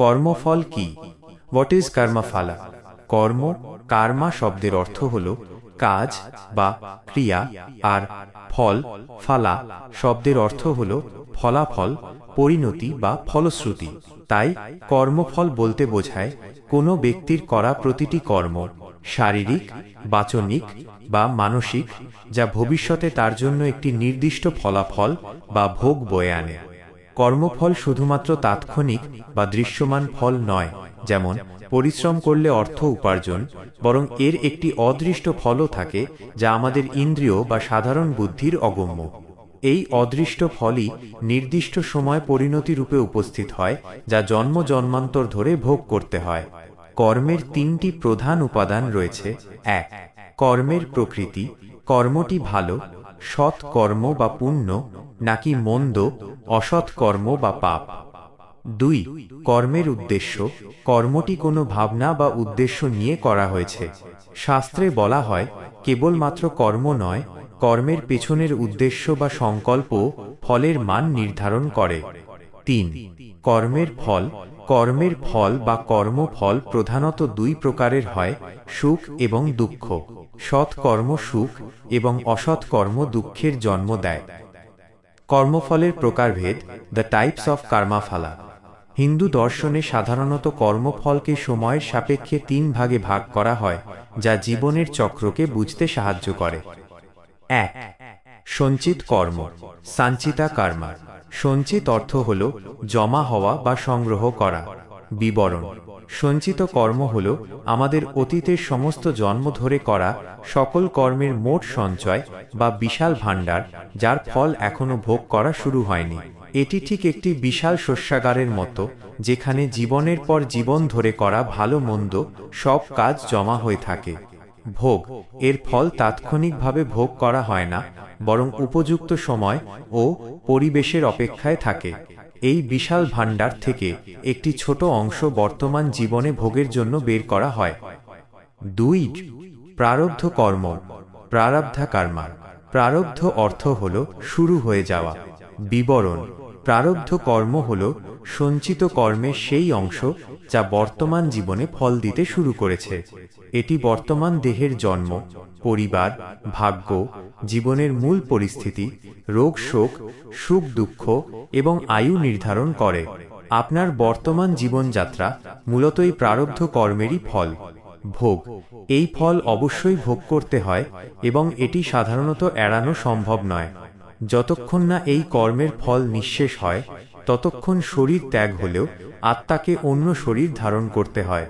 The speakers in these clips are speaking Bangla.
কর্মফল কি? What is karmaphala? কর্ম কার্মা শব্দের অর্থ হল কাজ বা ক্রিয়া, আর ফল ফালা শব্দের অর্থ হল ফলাফল, পরিণতি বা ফলশ্রুতি। তাই কর্মফল বলতে বোঝায় কোনো ব্যক্তির করা প্রতিটি কর্ম, শারীরিক, বাচনিক বা মানসিক, যা ভবিষ্যতে তার জন্য একটি নির্দিষ্ট ফলাফল বা ভোগ বয়ে আনে। কর্মফল শুধুমাত্র তাৎক্ষণিক বা দৃশ্যমান ফল নয়, যেমন পরিশ্রম করলে অর্থ উপার্জন, বরং এর একটি অদৃষ্ট ফলও থাকে যা আমাদের ইন্দ্রিয় বা সাধারণ বুদ্ধির অগম্য। এই অদৃষ্ট ফলই নির্দিষ্ট সময় পরিণতি রূপে উপস্থিত হয়, যা জন্ম জন্মান্তর ধরে ভোগ করতে হয়। কর্মের তিনটি প্রধান উপাদান রয়েছে। ১. কর্মের প্রকৃতি, কর্মটি ভালো, সৎ কর্ম বা পুণ্য, নাকি মন্দ, অসৎ কর্ম বা পাপ। ২. কর্মের উদ্দেশ্য, কর্মটি কোনো ভাবনা বা উদ্দেশ্য নিয়ে করা হয়েছে। শাস্ত্রে বলা হয়, কেবলমাত্র কর্ম নয়, কর্মের পেছনের উদ্দেশ্য বা সংকল্প ফলের মান নির্ধারণ করে। ৩. কর্মের ফল, কর্মের ফল বা কর্মফল প্রধানত দুই প্রকারের হয়, সুখ এবং দুঃখ। সৎ কর্ম সুখ এবং অসৎ কর্ম দুঃখের জন্ম দেয়। কর্মফলের প্রকারভেদ, দ্য টাইপস অফ কর্মফলা। হিন্দু দর্শনে সাধারণত কর্মফলকে সময়ের সাপেক্ষে ৩ ভাগে ভাগ করা হয়, যা জীবনের চক্রকে বুঝতে সাহায্য করে। ১. সঞ্চিত কর্ম, সঞ্চিতা কর্মা। সঞ্চিত অর্থ হল জমা হওয়া বা সংগ্রহ করা। বিবরণ: সঞ্চিত কর্ম হল আমাদের অতীতের সমস্ত জন্ম ধরে করা সকল কর্মের মোট সঞ্চয় বা বিশাল ভাণ্ডার, যার ফল এখনো ভোগ করা শুরু হয়নি। এটি ঠিক একটি বিশাল শস্যাগারের মতো, যেখানে জীবনের পর জীবন ধরে করা ভালো মন্দ সব কাজ জমা হয়ে থাকে। ভোগ, এর ফল তাৎক্ষণিকভাবে ভোগ করা হয় না, বরং উপযুক্ত সময় ও পরিবেশের অপেক্ষায় থাকে। এই বিশাল ভাণ্ডার থেকে একটি ছোট অংশ বর্তমান জীবনে ভোগের জন্য বের করা হয়। ২. প্রারব্ধ কর্ম, প্রারব্ধা কর্মা। প্রারব্ধ অর্থ হল শুরু হয়ে যাওয়া। বিবরণ: প্রারব্ধ কর্ম হল সঞ্চিত কর্মের সেই অংশ যা বর্তমান জীবনে ফল দিতে শুরু করেছে। এটি বর্তমান দেহের জন্ম, পরিবার, ভাগ্য, জীবনের মূল পরিস্থিতি, রোগ শোক, সুখ দুঃখ এবং আয়ু নির্ধারণ করে। আপনার বর্তমান জীবনযাত্রা মূলত এই প্রারব্ধ কর্মেরই ফল। ভোগ, এই ফল অবশ্যই ভোগ করতে হয় এবং এটি সাধারণত এড়ানো সম্ভব নয়। যতক্ষণ না এই কর্মের ফল নিঃশেষ হয়, ততক্ষণ শরীর ত্যাগ হলেও আত্মাকে অন্য শরীর ধারণ করতে হয়।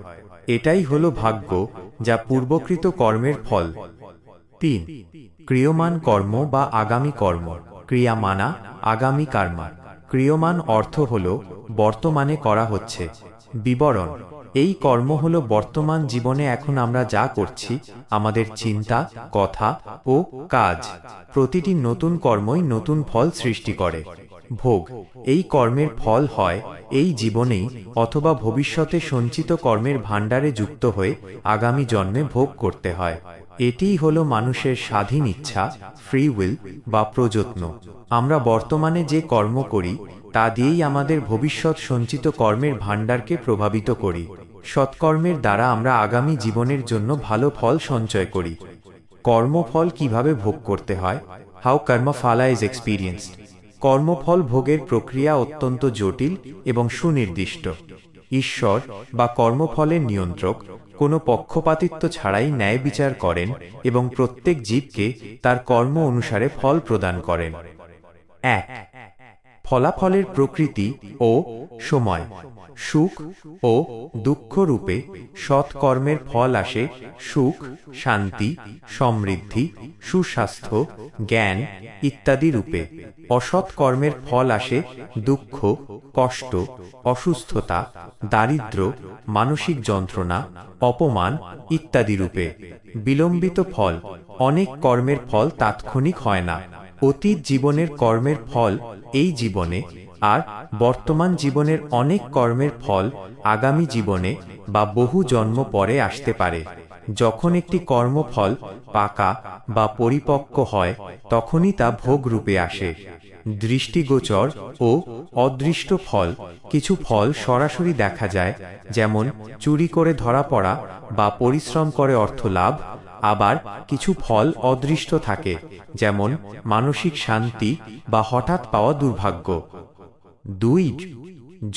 এটাই হলো ভাগ্য, যা পূর্বকৃত কর্মের ফল। ৩. ক্রিয়মান কর্ম বা আগামী কর্ম, ক্রিয়ামানা আগামী কর্মা। ক্রিয়মান অর্থ হল বর্তমানে করা হচ্ছে। বিবরণ: এই কর্ম হল বর্তমান জীবনে এখন আমরা যা করছি, আমাদের চিন্তা, কথা ও কাজ। প্রতিটি নতুন কর্মই নতুন ফল সৃষ্টি করে। ভোগ, এই কর্মের ফল হয় এই জীবনেই অথবা ভবিষ্যতে সঞ্চিত কর্মের ভাণ্ডারে যুক্ত হয়ে আগামী জন্মে ভোগ করতে হয়। এটিই হলো মানুষের স্বাধীন ইচ্ছা, ফ্রি উইল বা প্রযত্ন। আমরা বর্তমানে যে কর্ম করি তা দিয়েই আমাদের ভবিষ্যৎ সঞ্চিত কর্মের ভাণ্ডারকে প্রভাবিত করি। সৎকর্মের দ্বারা আমরা আগামী জীবনের জন্য ভালো ফল সঞ্চয় করি। কর্মফল কিভাবে ভোগ করতে হয়? How karmaphala is experienced. কর্মফল ভোগের প্রক্রিয়া অত্যন্ত জটিল এবং সুনির্দিষ্ট। ঈশ্বর বা কর্মফলের নিয়ন্ত্রক কোনো পক্ষপাতিত্ব ছাড়াই ন্যায় বিচার করেন এবং প্রত্যেক জীবকে তার কর্ম অনুসারে ফল প্রদান করেন। ১. ফলাফলের প্রকৃতি ও সময়। সুখ ও দুঃখ রূপে সৎকর্মের ফল আসে সুখ, শান্তি, সমৃদ্ধি, সুস্বাস্থ্য, জ্ঞান ইত্যাদি রূপে। অসৎ কর্মের ফল আসে দুঃখ, কষ্ট, অসুস্থতা, দারিদ্র্য, মানসিক যন্ত্রণা, অপমান ইত্যাদি রূপে। বিলম্বিত ফল, অনেক কর্মের ফল তাৎক্ষণিক হয় না। অতীত জীবনের কর্মের ফল এই জীবনে, আর বর্তমান জীবনের অনেক কর্মের ফল আগামী জীবনে বা বহু জন্ম পরে আসতে পারে। যখন একটি কর্মফল পাকা বা পরিপক্ক হয়, তখনই তা ভোগ রূপে আসে। দৃষ্টিগোচর ও অদৃষ্ট ফল। কিছু ফল সরাসরি দেখা যায়, যেমন চুরি করে ধরা পড়া বা পরিশ্রম করে অর্থ লাভ। আবার কিছু ফল অদৃষ্ট থাকে, যেমন মানসিক শান্তি বা হঠাৎ পাওয়া দুর্ভাগ্য। 2.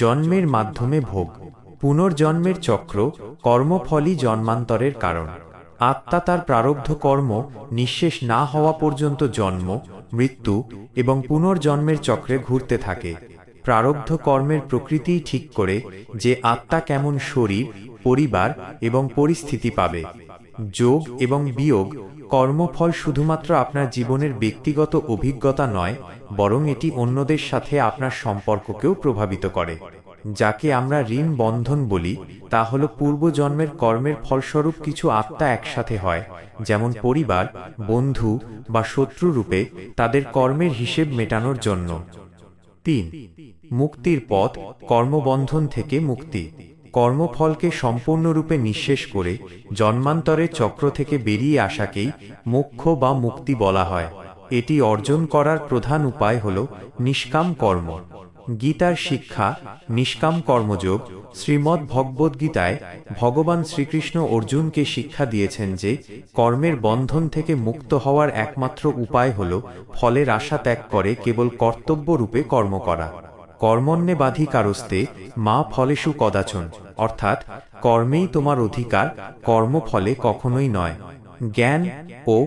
জন্মের মাধ্যমে ভোগ। পুনর্জন্মের চক্র, কর্মফলই জন্মান্তরের কারণ। আত্মা তার প্রারব্ধ কর্ম নিঃশেষ না হওয়া পর্যন্ত জন্ম, মৃত্যু এবং পুনর্জন্মের চক্রে ঘুরতে থাকে। প্রারব্ধ কর্মের প্রকৃতিই ঠিক করে যে আত্মা কেমন শরীর, পরিবার এবং পরিস্থিতি পাবে। যোগ এবং বিয়োগ। কর্মফল শুধুমাত্র আপনার জীবনের ব্যক্তিগত অভিজ্ঞতা নয়, বরং এটি অন্যদের সাথে আপনার সম্পর্ককেও প্রভাবিত করে। যাকে আমরা ঋণ বন্ধন বলি, তা হল পূর্বজন্মের কর্মের ফলস্বরূপ কিছু আত্মা একসাথে হয়, যেমন পরিবার, বন্ধু বা শত্রু রূপে, তাদের কর্মের হিসেব মেটানোর জন্য। 3. মুক্তির পথ, কর্মবন্ধন থেকে মুক্তি। কর্মফলকে সম্পূর্ণরূপে নিঃশেষ করে জন্মান্তরের চক্র থেকে বেরিয়ে আসাকেই মোক্ষ বা মুক্তি বলা হয়। এটি অর্জন করার প্রধান উপায় হল নিষ্কাম কর্ম। গীতার শিক্ষা নিষ্কাম কর্মযোগ। শ্রীমদ্ ভগবদ্গীতায় ভগবান শ্রীকৃষ্ণ অর্জুনকে শিক্ষা দিয়েছেন যে কর্মের বন্ধন থেকে মুক্ত হওয়ার একমাত্র উপায় হল ফলের আশা ত্যাগ করে কেবল কর্তব্য রূপে কর্ম করা। কর্মণ্যেবাধিকারস্তে মা ফলেষু কদাচন, অর্থাৎ কর্মেই তোমার অধিকার, কর্মফলে কখনোই নয়। জ্ঞান ও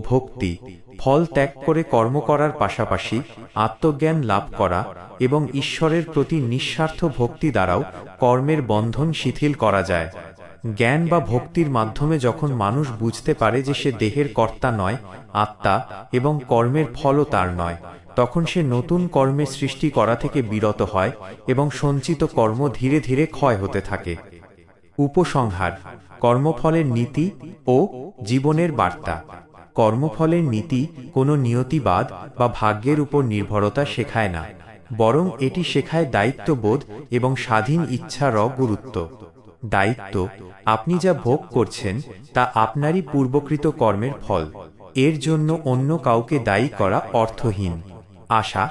ভক্তি। ফল ত্যাগ করে কর্ম করার পাশাপাশি আত্মজ্ঞান লাভ করা এবং ঈশ্বরের প্রতি নিঃস্বার্থ ভক্তি দ্বারাও কর্মের বন্ধন শিথিল করা যায়। জ্ঞান বা ভক্তির মাধ্যমে যখন মানুষ বুঝতে পারে যে সে দেহের কর্তা নয়, আত্মা, এবং কর্মের ফলও তার নয়, তখন সে নতুন কর্মের সৃষ্টি করা থেকে বিরত হয় এবং সঞ্চিত কর্ম ধীরে ধীরে ক্ষয় হতে থাকে। উপসংহার। কর্মফলের নীতি ও জীবনের বার্তা। কর্মফলের নীতি কোনো নিয়তিবাদ বা ভাগ্যের উপর নির্ভরতা শেখায় না, বরং এটি শেখায় দায়িত্ববোধ এবং স্বাধীন ইচ্ছার গুরুত্ব। দায়িত্ব। আপনি যা ভোগ করছেন তা আপনারই পূর্বকৃত কর্মের ফল। এর জন্য অন্য কাউকে দায়ী করা অর্থহীন। আশা।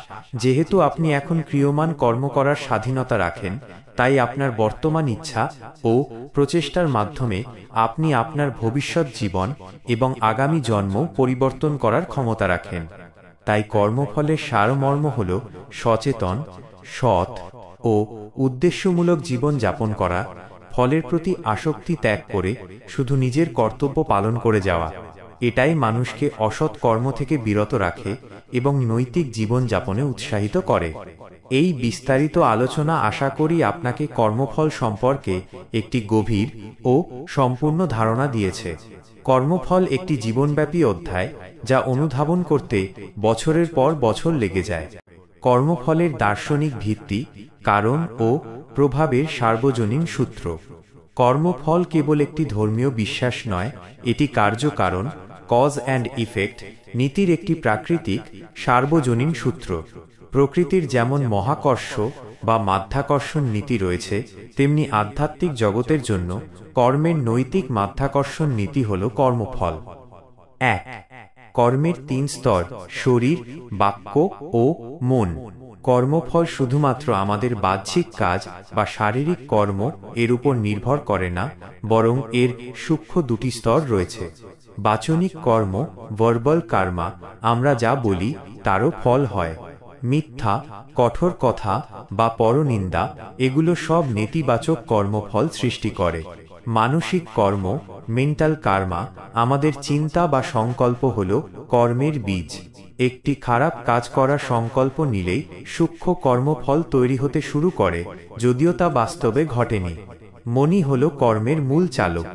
যেহেতু আপনি এখন ক্রিয়মান কর্ম করার স্বাধীনতা রাখেন, তাই আপনার বর্তমান ইচ্ছা ও প্রচেষ্টার মাধ্যমে আপনি আপনার ভবিষ্যৎ জীবন এবং আগামী জন্ম পরিবর্তন করার ক্ষমতা রাখেন। তাই কর্মফলের সারমর্ম হল সচেতন, সৎ ও উদ্দেশ্যমূলক জীবন যাপন করা, ফলের প্রতি আসক্তি ত্যাগ করে শুধু নিজের কর্তব্য পালন করে যাওয়া। এটাই মানুষকে অসৎ কর্ম থেকে বিরত রাখে এবং নৈতিক জীবন যাপনে উৎসাহিত করে। এই বিস্তারিত আলোচনা আশা করি আপনাকে কর্মফল সম্পর্কে একটি গভীর ও সম্পূর্ণ ধারণা দিয়েছে। কর্মফল একটি জীবনব্যাপী অধ্যায়, যা অনুধাবন করতে বছরের পর বছর লেগে যায়। কর্মফলের দার্শনিক ভিত্তি, কারণ ও প্রভাবের সার্বজনীন সূত্র। কর্মফল কেবল একটি ধর্মীয় বিশ্বাস নয়, এটি কার্যকারণ, কজ অ্যান্ড ইফেক্ট নীতির একটি প্রাকৃতিক সার্বজনীন সূত্র। প্রকৃতির যেমন মহাকর্ষ বা মাধ্যাকর্ষণ নীতি রয়েছে, তেমনি আধ্যাত্মিক জগতের জন্য কর্মের নৈতিক মাধ্যাকর্ষণ নীতি হল কর্মফল। 1. কর্মের 3 স্তর: শরীর, বাক্য ও মন। কর্মফল শুধুমাত্র আমাদের বাহ্যিক কাজ বা শারীরিক কর্ম এর উপর নির্ভর করে না, বরং এর সূক্ষ্ম 2টি স্তর রয়েছে। বাচনিক কর্ম, ভার্বাল কার্মা, আমরা যা বলি তারও ফল হয়। মিথ্যা, কঠোর কথা বা পরনিন্দা, এগুলো সব নেতিবাচক কর্মফল সৃষ্টি করে। মানসিক কর্ম, মেন্টাল কার্মা, আমাদের চিন্তা বা সংকল্প হল কর্মের বীজ। একটি খারাপ কাজ করার সংকল্প নিলেই সূক্ষ্ম কর্মফল তৈরি হতে শুরু করে, যদিও তা বাস্তবে ঘটেনি। মনই হল কর্মের মূল চালক।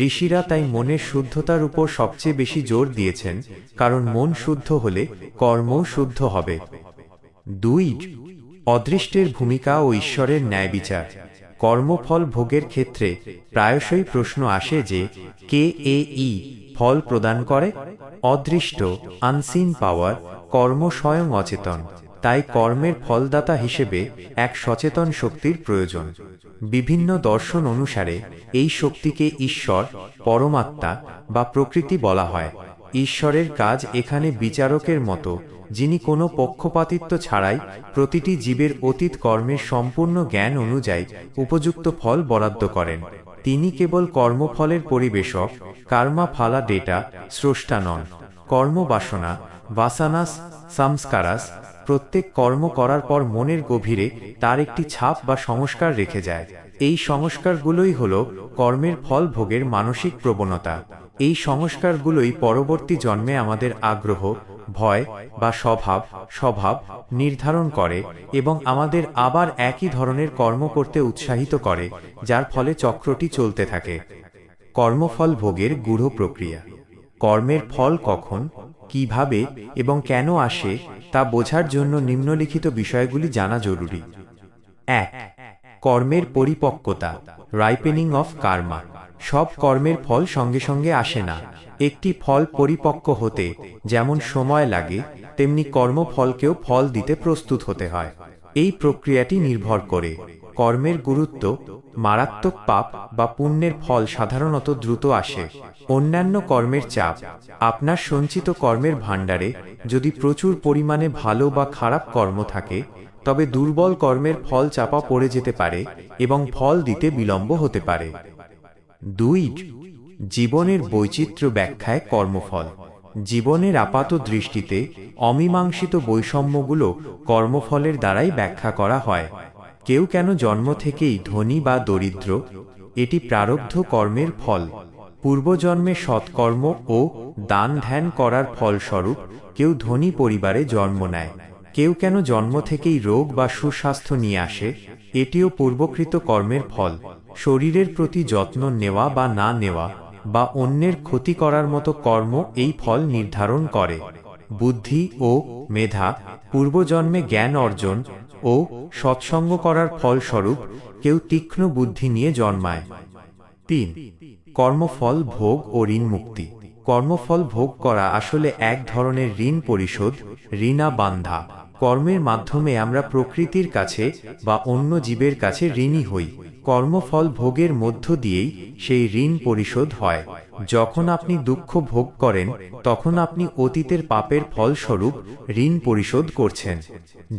ঋষিরা তাই মনের শুদ্ধতার উপর সবচেয়ে বেশি জোর দিয়েছেন, কারণ মন শুদ্ধ হলে কর্মও শুদ্ধ হবে। 2. অদৃষ্টের ভূমিকা ও ঈশ্বরের ন্যায় বিচার। কর্মফল ভোগের ক্ষেত্রে প্রায়শই প্রশ্ন আসে যে কে এই ফল প্রদান করে। অদৃষ্ট, আনসিন পাওয়ার, কর্ম স্বয়ং অচেতন। তাই কর্মের ফলদাতা হিসেবে এক সচেতন শক্তির প্রয়োজন। বিভিন্ন দর্শন অনুসারে এই শক্তিকে ঈশ্বর, পরমাত্মা বা প্রকৃতি বলা হয়। ঈশ্বরের কাজ এখানে বিচারকের মতো যিনি কোনো পক্ষপাতিত্ব ছাড়াই প্রতিটি জীবের অতীত কর্মের সম্পূর্ণ জ্ঞান অনুযায়ী উপযুক্ত ফল বরাদ্দ করেন। তিনি কেবল কর্মফলের পরিবেশক, কর্মা ফালা ডেটা, স্রষ্টা নন। কর্মবাসনা, বাসানাস সংস্কারাস, প্রত্যেক কর্ম করার পর মনের গভীরে তার একটি ছাপ বা সংস্কার রেখে যায়। এই সংস্কারগুলোই হল কর্মের ফল ভোগের মানসিক প্রবণতা। এই সংস্কারগুলোই পরবর্তী জন্মে আমাদের আগ্রহ, ভয় বা স্বভাব নির্ধারণ করে এবং আমাদের আবার একই ধরনের কর্ম করতে উৎসাহিত করে, যার ফলে চক্রটি চলতে থাকে। কর্মফল ভোগের গূঢ় প্রক্রিয়া। কর্মের ফল কখন, কিভাবে এবং কেন আসে তা বোঝার জন্য নিম্নলিখিত বিষয়গুলি জানা জরুরি। 1. কর্মের পরিপক্কতা, রাইপেনিং অফ কার্মা। সব কর্মের ফল সঙ্গে সঙ্গে আসে না। একটি ফল পরিপক্ক হতে যেমন সময় লাগে, তেমনি কর্মফলকেও ফল দিতে প্রস্তুত হতে হয়। এই প্রক্রিয়াটি নির্ভর করে কর্মের গুরুত্ব। মারাত্মক পাপ বা পুণ্যের ফল সাধারণত দ্রুত আসে। অন্যান্য কর্মের চাপ। আপনার সঞ্চিত কর্মের ভাণ্ডারে যদি প্রচুর পরিমাণে ভালো বা খারাপ কর্ম থাকে, তবে দুর্বল কর্মের ফল চাপা পড়ে যেতে পারে এবং ফল দিতে বিলম্ব হতে পারে। 2. জীবনের বৈচিত্র্য ব্যাখ্যায় কর্মফল। জীবনের আপাত দৃষ্টিতে অমীমাংসিত বৈষম্যগুলো কর্মফলের দ্বারাই ব্যাখ্যা করা হয়। কেউ কেন জন্ম থেকেই ধনী বা দরিদ্র, এটি প্রারব্ধ কর্মের ফল। পূর্বজন্মে সৎকর্ম ও দান ধ্যান করার ফলস্বরূপ কেউ ধনী পরিবারে জন্ম নেয়। কেউ কেন জন্ম থেকেই রোগ বা সুস্বাস্থ্য নিয়ে আসে, এটিও পূর্বকৃত কর্মের ফল। শরীরের প্রতি যত্ন নেওয়া বা না নেওয়া বা অন্যের ক্ষতি করার মতো কর্ম এই ফল নির্ধারণ করে। বুদ্ধি ও মেধা, পূর্বজন্মে জ্ঞান অর্জন ও সৎসঙ্গ করার ফলস্বরূপ কেউ তীক্ষ্ণ বুদ্ধি নিয়ে জন্মায়। 3. কর্মফল ভোগ ও ঋণ মুক্তি। কর্মফল ভোগ করা আসলে এক ধরনের ঋণ পরিশোধ, ঋণা বান্ধা। কর্মের মাধ্যমে আমরা প্রকৃতির কাছে বা অন্য জীবের কাছে ঋণী হই। কর্মফল ভোগের মধ্য দিয়েই সেই ঋণ পরিশোধ হয়। যখন আপনি দুঃখ ভোগ করেন, তখন আপনি অতীতের পাপের ফলস্বরূপ ঋণ পরিশোধ করছেন।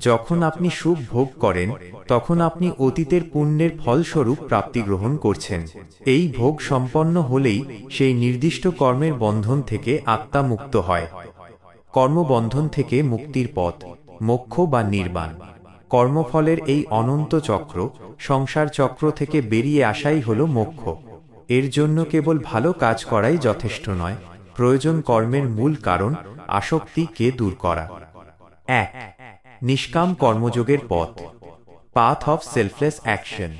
যখন আপনি সুখ ভোগ করেন, তখন আপনি অতীতের পুণ্যের ফলস্বরূপ প্রাপ্তি গ্রহণ করছেন। এই ভোগ সম্পন্ন হলেই সেই নির্দিষ্ট কর্মের বন্ধন থেকে আত্মা মুক্ত হয়। কর্মবন্ধন থেকে মুক্তির পথ, মোক্ষ বা নির্বাণ। কর্মফলের এই অনন্ত চক্র, সংসার চক্র থেকে বেরিয়ে আসাই হল মোক্ষ। এর জন্য কেবল ভালো কাজ করাই যথেষ্ট নয়, প্রয়োজন কর্মের মূল কারণ আসক্তিকে দূর করা। 1. নিষ্কাম কর্মযোগের পথ, পাথ অফ সেলফলেস অ্যাকশন।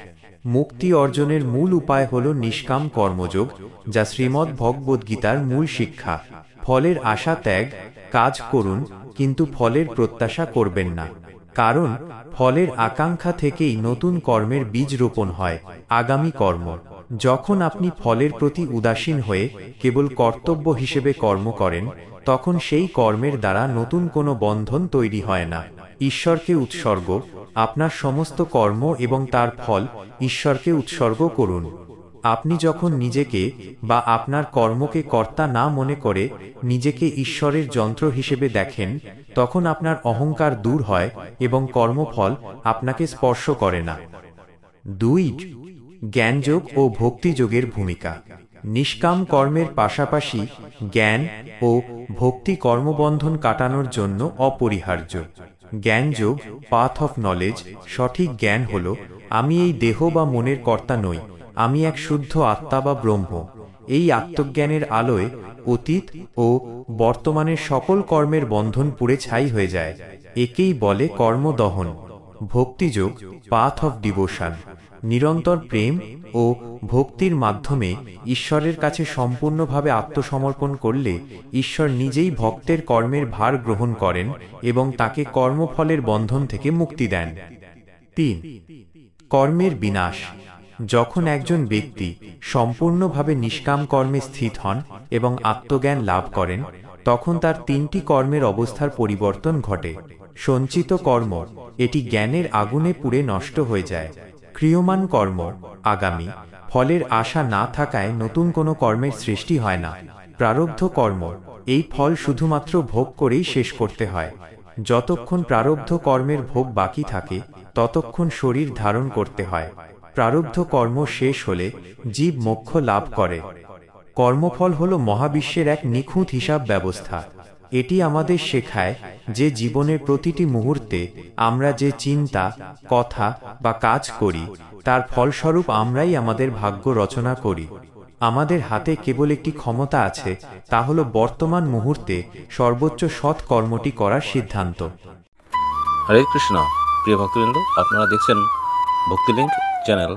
মুক্তি অর্জনের মূল উপায় হল নিষ্কাম কর্মযোগ, যা শ্রীমদ্ ভগবদ্গীতার মূল শিক্ষা। ফলের আশা ত্যাগ, কাজ করুন কিন্তু ফলের প্রত্যাশা করবেন না, কারণ ফলের আকাঙ্ক্ষা থেকেই নতুন কর্মের বীজ রোপণ হয়, আগামী কর্ম। যখন আপনি ফলের প্রতি উদাসীন হয়ে কেবল কর্তব্য হিসেবে কর্ম করেন, তখন সেই কর্মের দ্বারা নতুন কোনো বন্ধন তৈরি হয় না। ঈশ্বরকে উৎসর্গ, আপনার সমস্ত কর্ম এবং তার ফল ঈশ্বরকে উৎসর্গ করুন। আপনি যখন নিজেকে বা আপনার কর্মকে কর্তা না মনে করে নিজেকে ঈশ্বরের যন্ত্র হিসেবে দেখেন, তখন আপনার অহংকার দূর হয় এবং কর্মফল আপনাকে স্পর্শ করে না। 2. জ্ঞানযোগ ও ভক্তিযোগের ভূমিকা। নিষ্কাম কর্মের পাশাপাশি জ্ঞান ও ভক্তি কর্মবন্ধন কাটানোর জন্য অপরিহার্য। Jnanayoga, path of knowledge. সঠিক জ্ঞান হল আমি এই দেহ বা মনের কর্তা নই, আমি এক শুদ্ধ আত্মা বা ব্রহ্ম। এই আত্মজ্ঞানের আলোয় অতীত ও বর্তমানের সকল কর্মের বন্ধন পুড়ে ছাই হয়ে যায়। একেই বলে কর্মদহন। ভক্তিযোগ, পাথ অফ ডিভোশন। নিরন্তর প্রেম ও ভক্তির মাধ্যমে ঈশ্বরের কাছে সম্পূর্ণভাবে আত্মসমর্পণ করলে ঈশ্বর নিজেই ভক্তের কর্মের ভার গ্রহণ করেন এবং তাকে কর্মফলের বন্ধন থেকে মুক্তি দেন। 3. কর্মের বিনাশ। যখন একজন ব্যক্তি সম্পূর্ণভাবে নিষ্কাম কর্মে স্থিত হন এবং আত্মজ্ঞান লাভ করেন, তখন তার 3টি কর্মের অবস্থার পরিবর্তন ঘটে। সঞ্চিত কর্ম, এটি জ্ঞানের আগুনে পুড়ে নষ্ট হয়ে যায়। ক্রিয়মান কর্ম, আগামী। ফলের আশা না থাকায় নতুন কোনো কর্মের সৃষ্টি হয় না। প্রারব্ধ কর্ম, এই ফল শুধুমাত্র ভোগ করেই শেষ করতে হয়। যতক্ষণ প্রারব্ধ কর্মের ভোগ বাকি থাকে ততক্ষণ শরীর ধারণ করতে হয়। প্রারব্ধ কর্ম শেষ হলে জীব মোক্ষ লাভ করে। কর্মফল হল মহাবিশ্বের এক নিখুঁত হিসাব ব্যবস্থা। এটি আমাদের শেখায় যে জীবনের প্রতিটি মুহূর্তে আমরা যে চিন্তা, কথা বা কাজ করি তার ফলস্বরূপ আমরাই আমাদের ভাগ্য রচনা করি। আমাদের হাতে কেবল একটি ক্ষমতা আছে, তা হল বর্তমান মুহূর্তে সর্বোচ্চ সৎ কর্মটি করার সিদ্ধান্ত। হরে কৃষ্ণ। প্রিয় ভক্তবৃন্দ, আপনারা দেখছেন ভক্তিলিঙ্ক চ্যানেল।